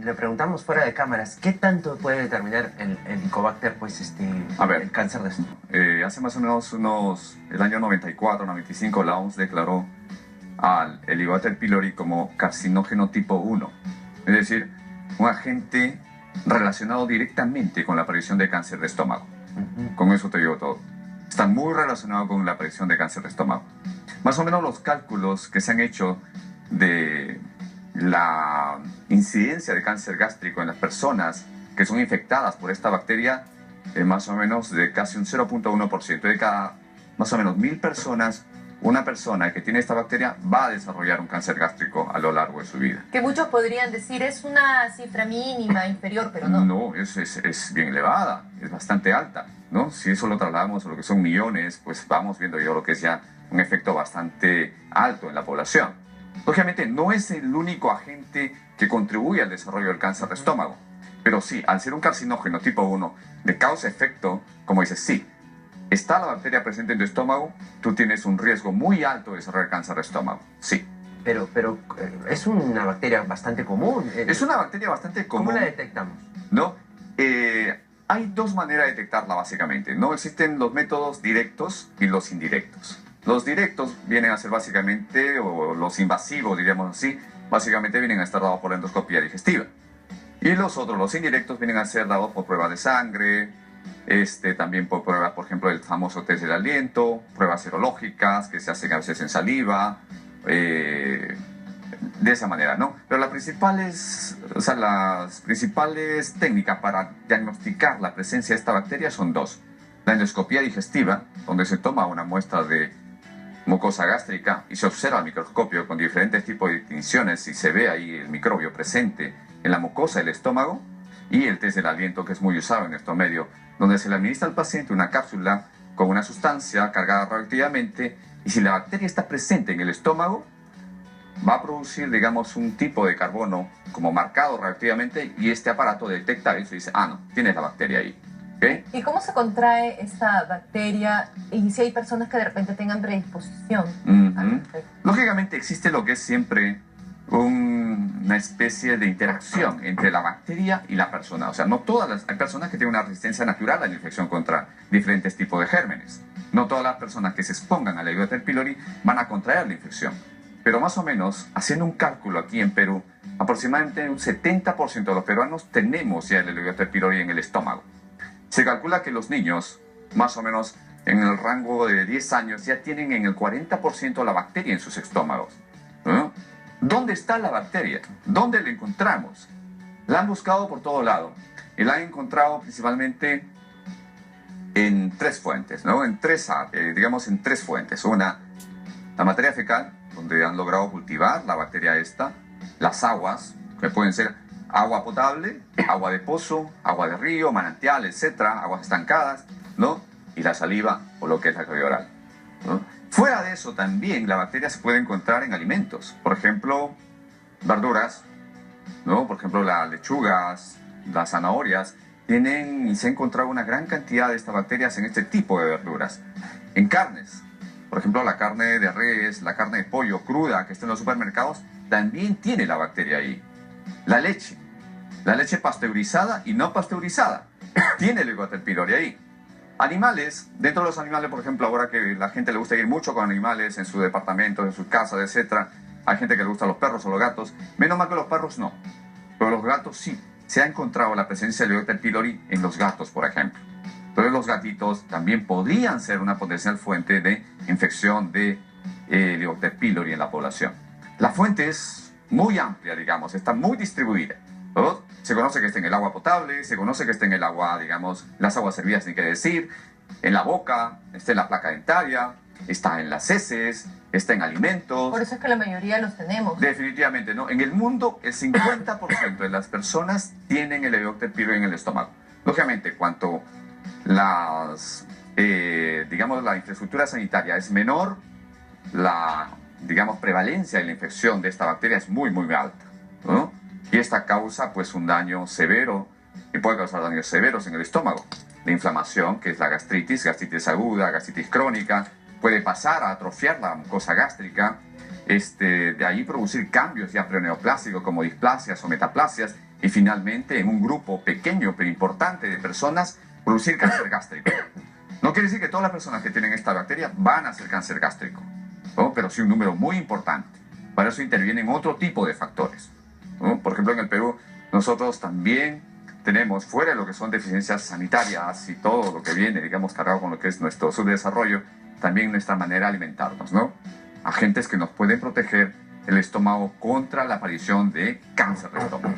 le preguntamos fuera de cámaras, ¿qué tanto puede determinar el Helicobacter, pues, el cáncer de estómago? Hace más o menos el año 94, 95, la OMS declaró al Helicobacter pylori como carcinógeno tipo 1, es decir, un agente relacionado directamente con la aparición de cáncer de estómago. Con eso te digo todo. Está muy relacionado con la aparición de cáncer de estómago. Más o menos los cálculos que se han hecho de la incidencia de cáncer gástrico en las personas que son infectadas por esta bacteria es más o menos de casi un 0.1%. De cada más o menos 1000 personas, una persona que tiene esta bacteria va a desarrollar un cáncer gástrico a lo largo de su vida. Que muchos podrían decir es una cifra mínima, inferior, pero no. No, es bien elevada, es bastante alta, ¿no? Si eso lo trasladamos a lo que son millones, pues vamos viendo yo lo que es ya un efecto bastante alto en la población. Lógicamente no es el único agente que contribuye al desarrollo del cáncer de estómago, pero sí, al ser un carcinógeno tipo 1 de causa-efecto, como dices, sí, está la bacteria presente en tu estómago, tú tienes un riesgo muy alto de desarrollar cáncer de estómago, sí. Pero es una bacteria bastante común. Es una bacteria bastante común. ¿Cómo la detectamos? ¿No? Hay dos maneras de detectarla básicamente, ¿no? Existen los métodos directos y los indirectos. Los directos vienen a ser básicamente, o los invasivos, diríamos así, básicamente vienen a estar dados por la endoscopía digestiva. Y los otros, los indirectos, vienen a ser dados por pruebas de sangre, también por pruebas, por ejemplo, el famoso test del aliento, pruebas serológicas que se hacen a veces en saliva, de esa manera, ¿no? Pero las principales técnicas para diagnosticar la presencia de esta bacteria son dos. La endoscopía digestiva, donde se toma una muestra de mucosa gástrica y se observa al microscopio con diferentes tipos de distinciones y se ve ahí el microbio presente en la mucosa del estómago, y el test del aliento, que es muy usado en estos medios, donde se le administra al paciente una cápsula con una sustancia cargada radioactivamente, y si la bacteria está presente en el estómago, va a producir, digamos, un tipo de carbono como marcado radioactivamente, y este aparato detecta eso y dice, ah, no, tienes la bacteria ahí. ¿Okay? ¿Y cómo se contrae esta bacteria y si hay personas que de repente tengan predisposición? Lógicamente existe lo que es siempre una especie de interacción entre la bacteria y la persona. O sea, no todas hay personas que tienen una resistencia natural a la infección contra diferentes tipos de gérmenes. No todas las personas que se expongan al Helicobacter pylori van a contraer la infección. Pero más o menos, haciendo un cálculo aquí en Perú, aproximadamente un 70% de los peruanos tenemos ya el Helicobacter pylori en el estómago. Se calcula que los niños, más o menos en el rango de 10 años, ya tienen en el 40% la bacteria en sus estómagos. ¿No? ¿Dónde está la bacteria? ¿Dónde la encontramos? La han buscado por todo lado y la han encontrado principalmente en tres fuentes, ¿no? En tres fuentes. Una, la materia fecal, donde han logrado cultivar la bacteria esta, las aguas, que pueden ser agua potable, agua de pozo, agua de río, manantial, etcétera, aguas estancadas, ¿no? Y la saliva o lo que es la cavidad oral, ¿no? Fuera de eso también la bacteria se puede encontrar en alimentos, por ejemplo, verduras, ¿no? Por ejemplo, las lechugas, las zanahorias, tienen y se ha encontrado una gran cantidad de estas bacterias en este tipo de verduras. En carnes, por ejemplo, la carne de res, la carne de pollo cruda que está en los supermercados, también tiene la bacteria ahí. La leche pasteurizada y no pasteurizada, tiene el Helicobacter pylori ahí. Animales, dentro de los animales, por ejemplo, ahora que la gente le gusta ir mucho con animales en sus departamentos, en sus casas, etc. Hay gente que le gusta los perros o los gatos. Menos mal que los perros no, pero los gatos sí. Se ha encontrado la presencia del Helicobacter pylori en los gatos, por ejemplo. Entonces los gatitos también podrían ser una potencial fuente de infección de Helicobacter pylori en la población. La fuente es muy amplia, digamos, está muy distribuida. ¿No? Se conoce que está en el agua potable, se conoce que está en el agua, digamos, las aguas servidas, ni qué decir, en la boca, está en la placa dentaria, está en las heces, está en alimentos. Por eso es que la mayoría los tenemos. Definitivamente, ¿no? En el mundo, el 50% de las personas tienen el Helicobacter pylori en el estómago. Lógicamente, cuanto digamos, la infraestructura sanitaria es menor, la, digamos, prevalencia de la infección de esta bacteria es muy, muy alta, ¿no? Y esta causa, pues, un daño severo, y puede causar daños severos en el estómago. La inflamación, que es la gastritis aguda, gastritis crónica, puede pasar a atrofiar la mucosa gástrica, de ahí producir cambios ya preneoplásicos como displasias o metaplasias, y finalmente en un grupo pequeño pero importante de personas producir cáncer gástrico. No quiere decir que todas las personas que tienen esta bacteria van a hacer cáncer gástrico, ¿no? Pero sí un número muy importante. Para eso intervienen otro tipo de factores, ¿no? Por ejemplo, en el Perú nosotros también tenemos, fuera de lo que son deficiencias sanitarias y todo lo que viene, digamos, cargado con lo que es nuestro subdesarrollo, también nuestra manera de alimentarnos, ¿no? Agentes que nos pueden proteger el estómago contra la aparición de cáncer de estómago.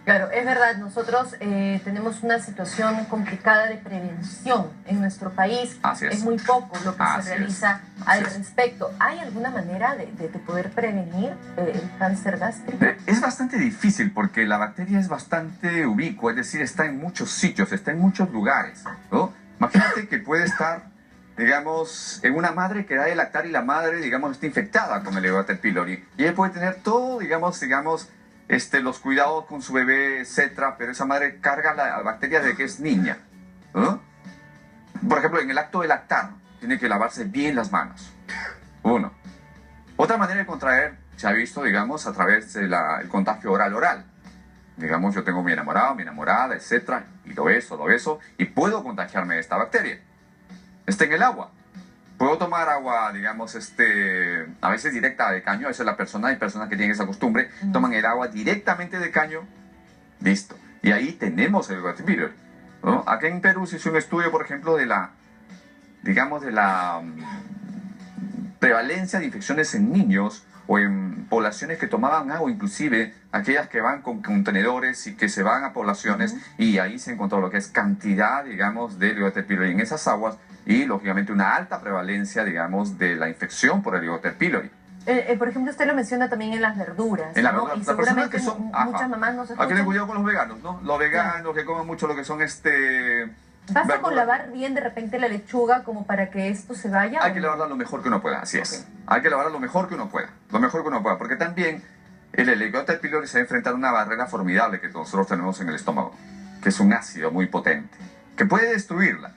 Claro, es verdad, nosotros tenemos una situación complicada de prevención en nuestro país. Así es. Es muy poco lo que Así se realiza es. al respecto. ¿Hay alguna manera de poder prevenir el cáncer gástrico? Es bastante difícil porque la bacteria es bastante ubicua, es decir, está en muchos sitios, está en muchos lugares, ¿no? Imagínate que puede estar, digamos, en una madre que da de lactar y la madre, digamos, está infectada con el Helicobacter pylori. Y ella puede tener todo, digamos, los cuidados con su bebé, etcétera, pero esa madre carga la bacteria desde que es niña, ¿no? Por ejemplo, en el acto de lactar, tiene que lavarse bien las manos. Uno. Otra manera de contraer se ha visto, digamos, a través del contagio oral-oral. Digamos, yo tengo mi enamorado, mi enamorada, etcétera, y lo beso, y puedo contagiarme de esta bacteria. Está en el agua. Puedo tomar agua, digamos, a veces directa de caño, esa es la persona, hay personas que tienen esa costumbre, toman el agua directamente de caño, listo. Y ahí tenemos el Helicobacter pylori, ¿no? Aquí en Perú se hizo un estudio, por ejemplo, de la prevalencia de infecciones en niños o en poblaciones que tomaban agua, inclusive aquellas que van con contenedores y que se van a poblaciones, y ahí se encontró lo que es cantidad, digamos, de Helicobacter pylori en esas aguas y, lógicamente, una alta prevalencia, digamos, de la infección por el Helicobacter pylori. Por ejemplo, usted lo menciona también en las verduras, En la ¿no? verdura, Y las personas seguramente que son, muchas mamás no se hay que tener escuchan. cuidado con los veganos, ¿no? Los veganos que comen mucho lo que son ¿Basta con lavar bien de repente la lechuga como para que esto se vaya? Hay que lavarla lo mejor que uno pueda, así es. Hay que lavarla lo mejor que uno pueda, porque también el Helicobacter pylori se va a enfrentar a una barrera formidable que nosotros tenemos en el estómago, que es un ácido muy potente, que puede destruirla,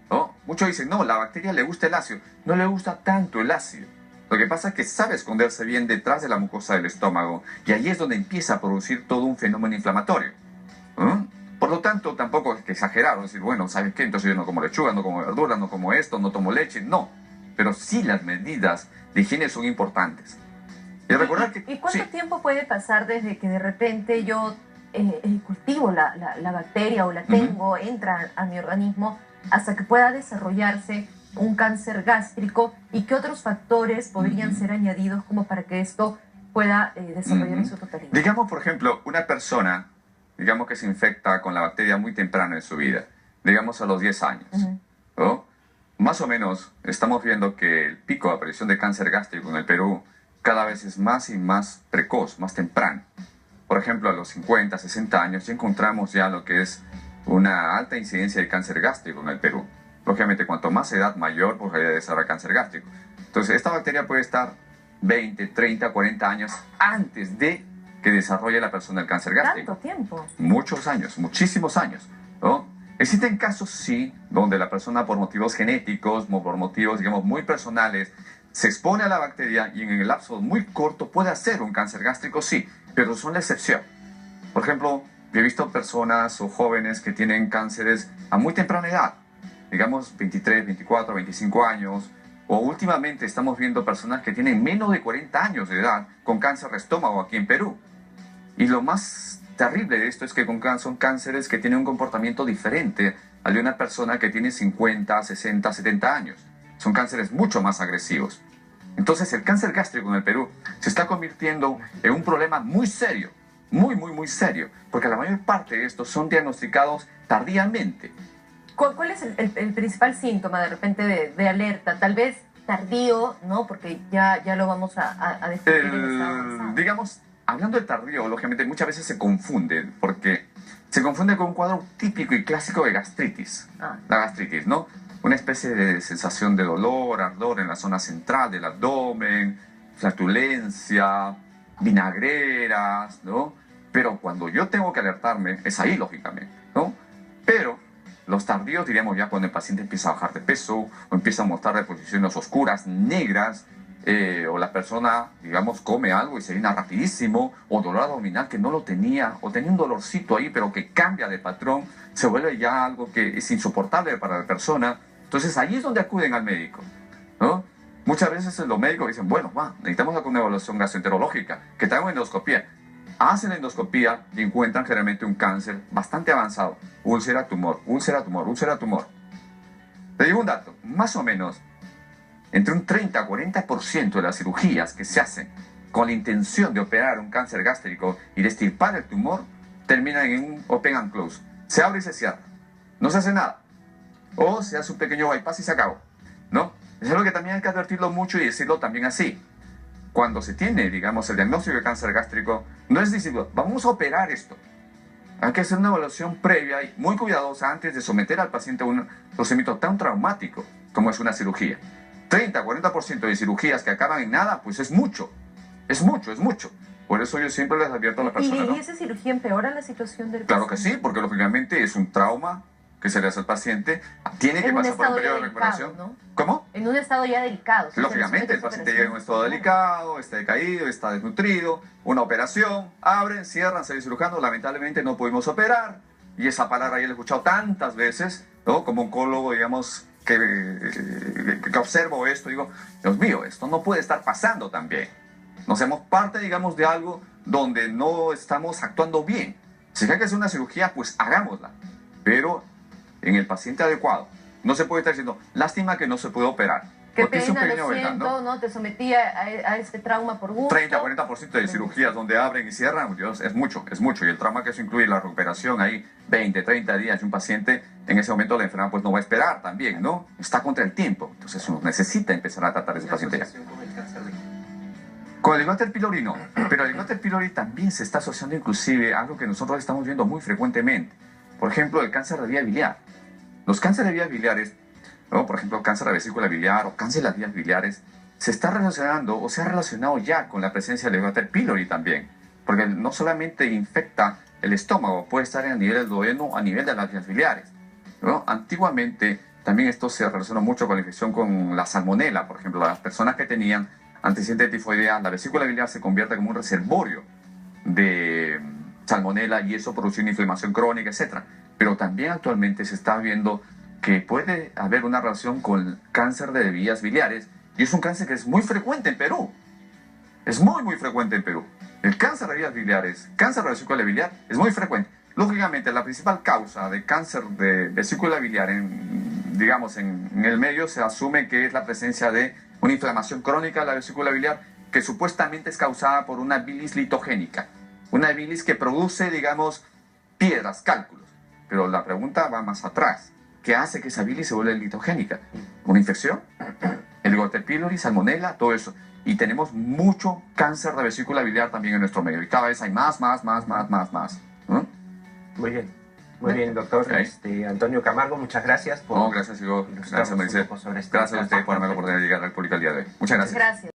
¿no? Muchos dicen, no, la bacteria le gusta el ácido. No le gusta tanto el ácido. Lo que pasa es que sabe esconderse bien detrás de la mucosa del estómago, y ahí es donde empieza a producir todo un fenómeno inflamatorio. Por lo tanto, tampoco es que exagerar, o decir, bueno, ¿sabes qué? Entonces yo no como lechuga, no como verdura, no como esto, no tomo leche. No, pero sí las medidas de higiene son importantes. Y recordar que... ¿Y cuánto tiempo puede pasar desde que de repente yo cultivo la bacteria o la tengo, entra a mi organismo, hasta que pueda desarrollarse un cáncer gástrico? ¿Y qué otros factores podrían ser añadidos como para que esto pueda desarrollar en su totalidad? Digamos, por ejemplo, una persona, digamos que se infecta con la bacteria muy temprano en su vida, digamos a los 10 años, ¿no? Más o menos estamos viendo que el pico de aparición de cáncer gástrico en el Perú cada vez es más y más precoz, más temprano. Por ejemplo, a los 50, 60 años ya encontramos ya lo que es una alta incidencia de cáncer gástrico en el Perú. Lógicamente, cuanto más edad, mayor probabilidad de desarrollar cáncer gástrico. Entonces, esta bacteria puede estar 20, 30, 40 años antes de que desarrolle la persona el cáncer gástrico. ¿Tanto tiempo? Muchos años, muchísimos años, ¿no? Existen casos, sí, donde la persona por motivos genéticos, por motivos, digamos, muy personales, se expone a la bacteria y en el lapso muy corto puede hacer un cáncer gástrico, sí, pero son la excepción. Por ejemplo, yo he visto personas o jóvenes que tienen cánceres a muy temprana edad, digamos 23, 24, 25 años, o últimamente estamos viendo personas que tienen menos de 40 años de edad con cáncer de estómago aquí en Perú. Y lo más terrible de esto es que son cánceres que tienen un comportamiento diferente al de una persona que tiene 50, 60, 70 años. Son cánceres mucho más agresivos. Entonces el cáncer gástrico en el Perú se está convirtiendo en un problema muy serio, muy serio, porque la mayor parte de estos son diagnosticados tardíamente. ¿Cuál es el principal síntoma de repente de alerta? Tal vez tardío, ¿no? Porque ya lo vamos a describir en estado avanzado. Digamos, hablando de tardío, lógicamente muchas veces se confunde, porque se confunde con un cuadro típico y clásico de gastritis. La gastritis, ¿no? Una especie de sensación de dolor, ardor en la zona central del abdomen, flatulencia, vinagreras, ¿no? Pero cuando yo tengo que alertarme, es ahí, lógicamente, ¿no? Pero los tardíos, diríamos ya cuando el paciente empieza a bajar de peso o empieza a mostrar deposiciones oscuras, negras, o la persona, digamos, come algo y se llena rapidísimo, o dolor abdominal que no lo tenía, o tenía un dolorcito ahí, pero que cambia de patrón, se vuelve ya algo que es insoportable para la persona. Entonces ahí es donde acuden al médico, ¿no? Muchas veces los médicos dicen, bueno, necesitamos una evaluación gastroenterológica, que te hagan una endoscopía. Hacen la endoscopía y encuentran generalmente un cáncer bastante avanzado, úlcera, tumor, úlcera, tumor, úlcera, tumor. Te digo un dato, más o menos, entre un 30 a 40% de las cirugías que se hacen con la intención de operar un cáncer gástrico y de extirpar el tumor, terminan en un open and close. Se abre y se cierra. No se hace nada. O se hace un pequeño bypass y se acabó, ¿no? Es algo que también hay que advertirlo mucho y decirlo también así. Cuando se tiene, digamos, el diagnóstico de cáncer gástrico, no es decir, vamos a operar esto. Hay que hacer una evaluación previa y muy cuidadosa antes de someter al paciente a un procedimiento tan traumático como es una cirugía. 30-40% de cirugías que acaban en nada, pues es mucho. Es mucho, es mucho. Por eso yo siempre les advierto a la persona, ¿no? ¿Y esa cirugía empeora la situación del paciente? Claro que sí, porque lógicamente es un trauma que se le hace al paciente. Tiene que pasar por un periodo de recuperación. ¿No? ¿Cómo? En un estado ya delicado. Lógicamente, el paciente llega en un estado delicado, está decaído, está desnutrido, una operación, abren, cierran, sale cirujano, lamentablemente no pudimos operar. Y esa palabra ya la he escuchado tantas veces, ¿no? Como oncólogo, digamos, que observo esto, digo, Dios mío, esto no puede estar pasando también. Nos hacemos parte, digamos, de algo donde no estamos actuando bien. Si hay que hacer una cirugía, pues hagámosla, pero en el paciente adecuado. No se puede estar diciendo, lástima que no se puede operar. Qué Porque pena, es un pequeño lo siento, verdad, ¿no? Te sometí a este trauma por gusto. 30-40% de cirugías donde abren y cierran, Dios, es mucho, es mucho. Y el trauma que eso incluye, la recuperación, ahí 20-30 días, y un paciente, en ese momento la enfermedad pues no va a esperar también, ¿no? Está contra el tiempo. Entonces uno necesita empezar a tratar a ese paciente ya. Con el Helicobacter pylori no, pero el Helicobacter pylori también se está asociando inclusive a algo que nosotros estamos viendo muy frecuentemente. Por ejemplo, el cáncer de vía biliar. Los cánceres de vías biliares, ¿no? Por ejemplo, cáncer de vesícula biliar o cáncer de las vías biliares, se está relacionando o se ha relacionado ya con la presencia del Helicobacter pylori también. Porque no solamente infecta el estómago, puede estar a nivel del duodeno, a nivel de las vías biliares, ¿no? Antiguamente también esto se relacionó mucho con la infección con la salmonela. Por ejemplo, las personas que tenían antecedente tifoidea, la vesícula biliar se convierte como un reservorio de salmonela y eso produce una inflamación crónica, etc. Pero también actualmente se está viendo que puede haber una relación con el cáncer de vías biliares y es un cáncer que es muy frecuente en Perú. Es muy, muy frecuente en Perú. El cáncer de vías biliares, cáncer de vesícula biliar, es muy frecuente. Lógicamente, la principal causa de cáncer de vesícula biliar, digamos, en el medio se asume que es la presencia de una inflamación crónica de la vesícula biliar que supuestamente es causada por una bilis litogénica. Una bilis que produce, digamos, piedras, cálculos. Pero la pregunta va más atrás. ¿Qué hace que esa bilis se vuelva litogénica? ¿Una infección? Helicobacter pylori, salmonela, todo eso. Y tenemos mucho cáncer de vesícula biliar también en nuestro medio. Y cada vez hay más. ¿No? Muy bien. Muy bien, doctor. Antonio Camargo, muchas gracias por... No, gracias, Igor. Gracias, Maricel. Gracias a usted por darme la oportunidad de llegar al público el día de hoy. Muchas gracias. Gracias.